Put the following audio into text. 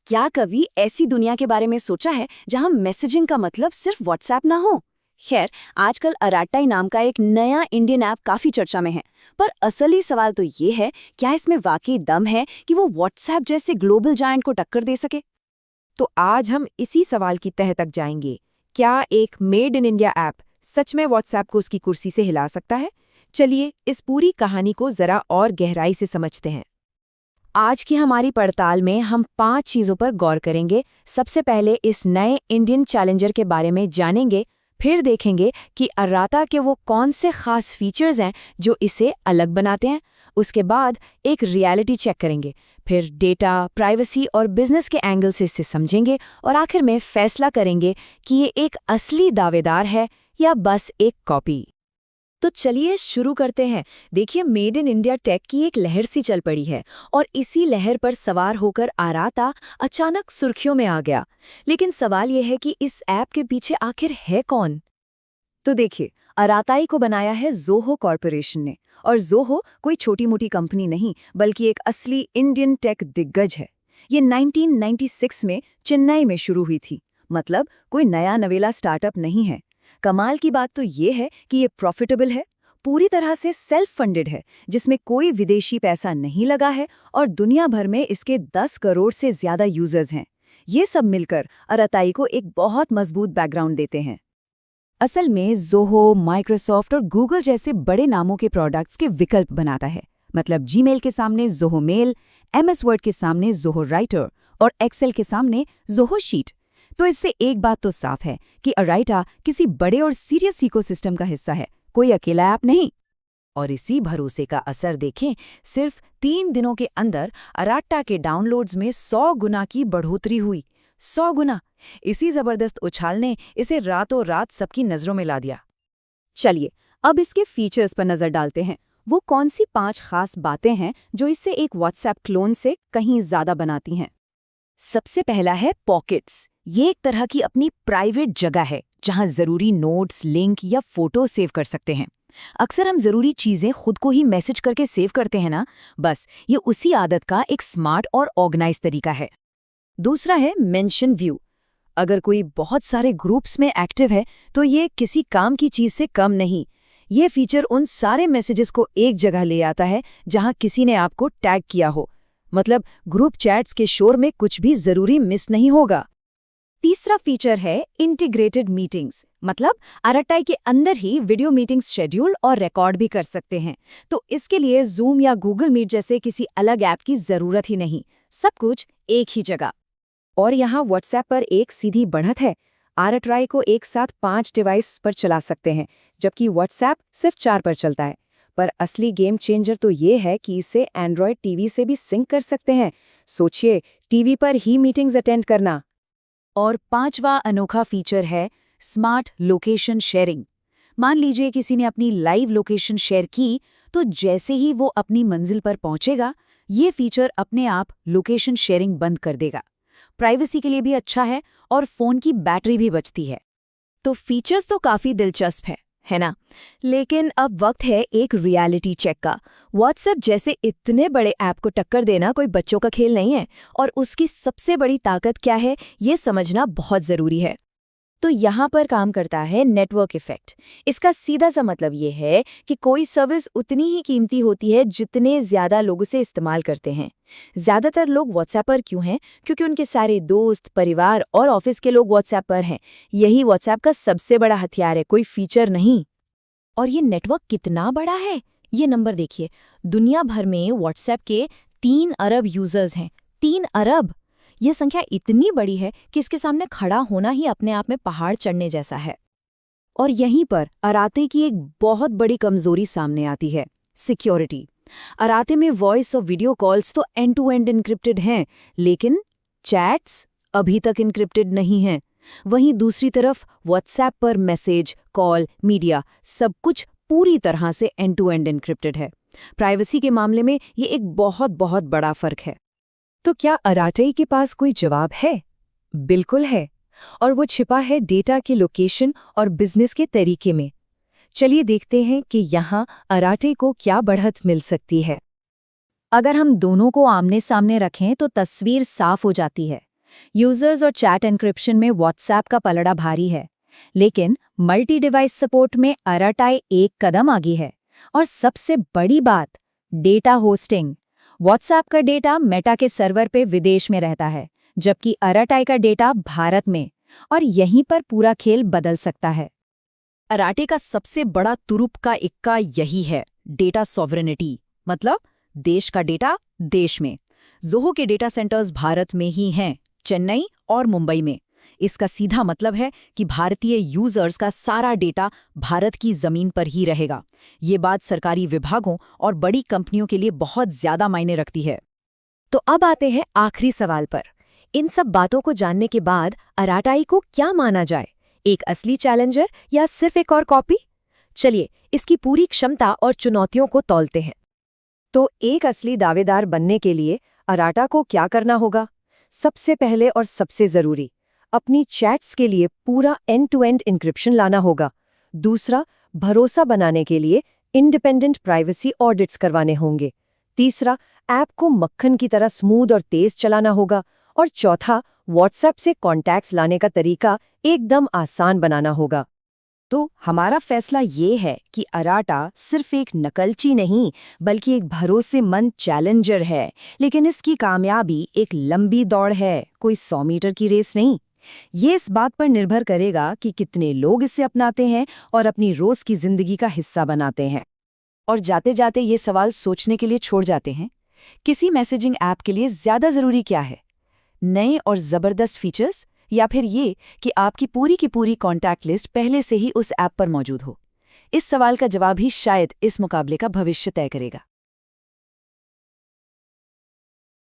क्या कभी ऐसी दुनिया के बारे में सोचा है जहां मैसेजिंग का मतलब सिर्फ व्हाट्सएप ना हो? खैर, आजकल अराटाई नाम का एक नया इंडियन ऐप काफी चर्चा में है। पर असली सवाल तो ये है, क्या इसमें वाकई दम है कि वो व्हाट्सएप जैसे ग्लोबल जायंट को टक्कर दे सके? तो आज हम इसी सवाल की तह तक जाएंगे। क्या एक मेड इन इंडिया ऐप सच में व्हाट्सएप को उसकी कुर्सी से हिला सकता है? चलिए इस पूरी कहानी को जरा और गहराई से समझते हैं। आज की हमारी पड़ताल में हम 5 चीजों पर गौर करेंगे। सबसे पहले इस नए इंडियन चैलेंजर के बारे में जानेंगे, फिर देखेंगे कि अराता के वो कौन से खास फीचर्स हैं जो इसे अलग बनाते हैं। उसके बाद एक रियलिटी चेक करेंगे, फिर डेटा, प्राइवेसी और बिजनेस के एंगल से इसे समझेंगे और आखिर में फैसला करेंगे कि ये एक असली दावेदार है या बस एक कॉपी। तो चलिए शुरू करते हैं। देखिए, मेड इन इंडिया टेक की एक लहर सी चल पड़ी है और इसी लहर पर सवार होकर अराता अचानक सुर्खियों में आ गया। लेकिन सवाल यह है कि इस ऐप के पीछे आखिर है कौन? तो देखिए, अराताई को बनाया है ज़ोहो कॉरपोरेशन ने, और ज़ोहो कोई छोटी मोटी कंपनी नहीं बल्कि एक असली इंडियन टेक दिग्गज है। ये 1996 में चेन्नई में शुरू हुई थी, मतलब कोई नया नवेला स्टार्टअप नहीं है। कमाल की बात तो ये है कि ये प्रॉफिटेबल है, पूरी तरह से सेल्फ फंडेड है, जिसमें कोई विदेशी पैसा नहीं लगा है और दुनिया भर में इसके 10 करोड़ से ज्यादा यूजर्स हैं। ये सब मिलकर अराताई को एक बहुत मजबूत बैकग्राउंड देते हैं। असल में ज़ोहो, माइक्रोसॉफ्ट और गूगल जैसे बड़े नामों के प्रोडक्ट्स के विकल्प बनाता है। मतलब जीमेल के सामने ज़ोहो मेल, एमएस वर्ड के सामने ज़ोहो राइटर और एक्सेल के सामने ज़ोहो शीट। तो इससे एक बात तो साफ है कि अराटा किसी बड़े और सीरियस इकोसिस्टम का हिस्सा है, कोई अकेला ऐप नहीं। और इसी भरोसे का असर देखें, सिर्फ 3 दिनों के अंदर अराटा के डाउनलोड्स में 100 गुना की बढ़ोतरी हुई। 100 गुना! इसी जबरदस्त उछाल ने इसे रातों रात सबकी नजरों में ला दिया। चलिए, अब इसके फीचर्स पर नजर डालते हैं। वो कौन सी 5 खास बातें हैं जो इसे एक व्हाट्सएप क्लोन से कहीं ज्यादा बनाती हैं? सबसे पहला है पॉकेट्स। ये एक तरह की अपनी प्राइवेट जगह है जहां जरूरी नोट्स, लिंक या फोटो सेव कर सकते हैं। अक्सर हम जरूरी चीजें खुद को ही मैसेज करके सेव करते हैं ना, बस ये उसी आदत का एक स्मार्ट और ऑर्गेनाइज तरीका है। दूसरा है मेंशन व्यू। अगर कोई बहुत सारे ग्रुप्स में एक्टिव है तो ये किसी काम की चीज से कम नहीं। ये फीचर उन सारे मैसेजेस को एक जगह ले आता है जहां किसी ने आपको टैग किया हो। मतलब ग्रुप चैट्स के शोर में कुछ भी जरूरी मिस नहीं होगा। तीसरा फीचर है इंटीग्रेटेड मीटिंग्स। मतलब अराटाई के अंदर ही वीडियो मीटिंग्स शेड्यूल और रिकॉर्ड भी कर सकते हैं। तो इसके लिए जूम या गूगल मीट जैसे किसी अलग ऐप की जरूरत ही नहीं, सब कुछ एक ही जगह। और यहाँ व्हाट्सएप पर एक सीधी बढ़त है। अराटाई को एक साथ 5 डिवाइस पर चला सकते हैं, जबकि व्हाट्सएप सिर्फ 4 पर चलता है। पर असली गेम चेंजर तो ये है कि इसे एंड्रॉयड टीवी से भी सिंक कर सकते हैं। सोचिए, टीवी पर ही मीटिंग्स अटेंड करना। और 5वां अनोखा फीचर है स्मार्ट लोकेशन शेयरिंग। मान लीजिए किसी ने अपनी लाइव लोकेशन शेयर की, तो जैसे ही वो अपनी मंजिल पर पहुंचेगा, ये फीचर अपने आप लोकेशन शेयरिंग बंद कर देगा। प्राइवेसी के लिए भी अच्छा है और फोन की बैटरी भी बचती है। तो फीचर्स तो काफी दिलचस्प है ना? लेकिन अब वक्त है एक रियलिटी चेक का। व्हाट्सएप जैसे इतने बड़े ऐप को टक्कर देना कोई बच्चों का खेल नहीं है, और उसकी सबसे बड़ी ताकत क्या है, ये समझना बहुत जरूरी है। तो यहाँ पर काम करता है नेटवर्क इफेक्ट। इसका सीधा सा मतलब ये है कि कोई सर्विस उतनी ही कीमती होती है जितने ज्यादा लोग उसे इस्तेमाल करते हैं। ज्यादातर लोग व्हाट्सएप पर क्यों हैं? क्योंकि उनके सारे दोस्त, परिवार और ऑफिस के लोग व्हाट्सएप पर हैं। यही व्हाट्सएप का सबसे बड़ा हथियार है, कोई फीचर नहीं। और ये नेटवर्क कितना बड़ा है, ये नंबर देखिए। दुनिया भर में व्हाट्सएप के 3 अरब यूजर्स हैं। 3 अरब! ये संख्या इतनी बड़ी है कि इसके सामने खड़ा होना ही अपने आप में पहाड़ चढ़ने जैसा है। और यहीं पर अराते की एक बहुत बड़ी कमजोरी सामने आती है, सिक्योरिटी। अराते में वॉइस और वीडियो कॉल्स तो एंड टू एंड इनक्रिप्टेड हैं, लेकिन चैट्स अभी तक इनक्रिप्टेड नहीं हैं। वहीं दूसरी तरफ व्हाट्सएप पर मैसेज, कॉल, मीडिया सब कुछ पूरी तरह से एंड टू एंड इनक्रिप्टेड है। प्राइवेसी के मामले में ये एक बहुत बहुत बड़ा फर्क है। तो क्या अराटाई के पास कोई जवाब है? बिल्कुल है, और वो छिपा है डेटा के लोकेशन और बिजनेस के तरीके में। चलिए देखते हैं कि यहाँ अराटाई को क्या बढ़त मिल सकती है। अगर हम दोनों को आमने सामने रखें तो तस्वीर साफ हो जाती है। यूजर्स और चैट एन्क्रिप्शन में व्हाट्सएप का पलड़ा भारी है, लेकिन मल्टी डिवाइस सपोर्ट में अराटाई एक कदम आगे है। और सबसे बड़ी बात, डेटा होस्टिंग। व्हाट्सएप का डेटा मेटा के सर्वर पे विदेश में रहता है, जबकि अराटाई का डेटा भारत में, और यहीं पर पूरा खेल बदल सकता है। अराटे का सबसे बड़ा तुरुप का इक्का यही है, डेटा सॉवरेनिटी, मतलब देश का डेटा देश में। ज़ोहो के डेटा सेंटर्स भारत में ही हैं, चेन्नई और मुंबई में। इसका सीधा मतलब है कि भारतीय यूजर्स का सारा डेटा भारत की जमीन पर ही रहेगा। ये बात सरकारी विभागों और बड़ी कंपनियों के लिए बहुत ज्यादा मायने रखती है। तो अब आते हैं आखिरी सवाल पर। इन सब बातों को जानने के बाद अराटाई को क्या माना जाए, एक असली चैलेंजर या सिर्फ एक और कॉपी? चलिए इसकी पूरी क्षमता और चुनौतियों को तौलते हैं। तो एक असली दावेदार बनने के लिए अराटा को क्या करना होगा? सबसे पहले और सबसे जरूरी, अपनी चैट्स के लिए पूरा एंड-टू-एंड एन्क्रिप्शन लाना होगा। दूसरा, भरोसा बनाने के लिए इंडिपेंडेंट प्राइवेसी ऑडिट्स करवाने होंगे। तीसरा, ऐप को मक्खन की तरह स्मूथ और तेज चलाना होगा। और चौथा, व्हाट्सएप से कॉन्टैक्ट्स लाने का तरीका एकदम आसान बनाना होगा। तो हमारा फैसला ये है कि अराटा सिर्फ एक नकलची नहीं, बल्कि एक भरोसेमंद चैलेंजर है। लेकिन इसकी कामयाबी एक लंबी दौड़ है, कोई 100 मीटर की रेस नहीं। ये इस बात पर निर्भर करेगा कि कितने लोग इसे अपनाते हैं और अपनी रोज की जिंदगी का हिस्सा बनाते हैं। और जाते जाते ये सवाल सोचने के लिए छोड़ जाते हैं, किसी मैसेजिंग ऐप के लिए ज्यादा जरूरी क्या है, नए और जबरदस्त फीचर्स, या फिर ये कि आपकी पूरी की पूरी कॉन्टैक्ट लिस्ट पहले से ही उस ऐप पर मौजूद हो? इस सवाल का जवाब ही शायद इस मुकाबले का भविष्य तय करेगा।